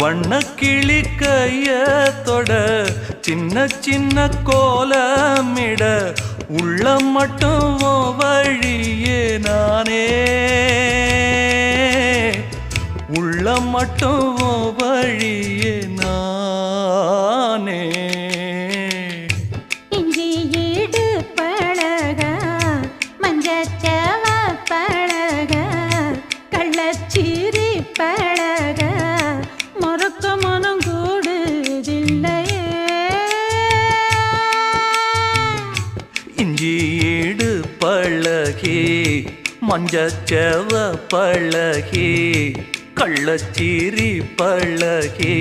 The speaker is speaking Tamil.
வண்ணக்கிளி கையத்தொட சின்ன சின்ன கோலமிட உள்ளம் மட்டும் வழியே நானே உள்ளம் மட்டும் வழியே நானே இஞ்சி ஈடு பழக மஞ்சச்சவ பழக கள்ளச்சீரி பழக மொறுக்க மனம் கூடுதில்லையே இஞ்சி ஈடு பழகி மஞ்சச்சவ பழகி கள்ளச்சீரி பழகி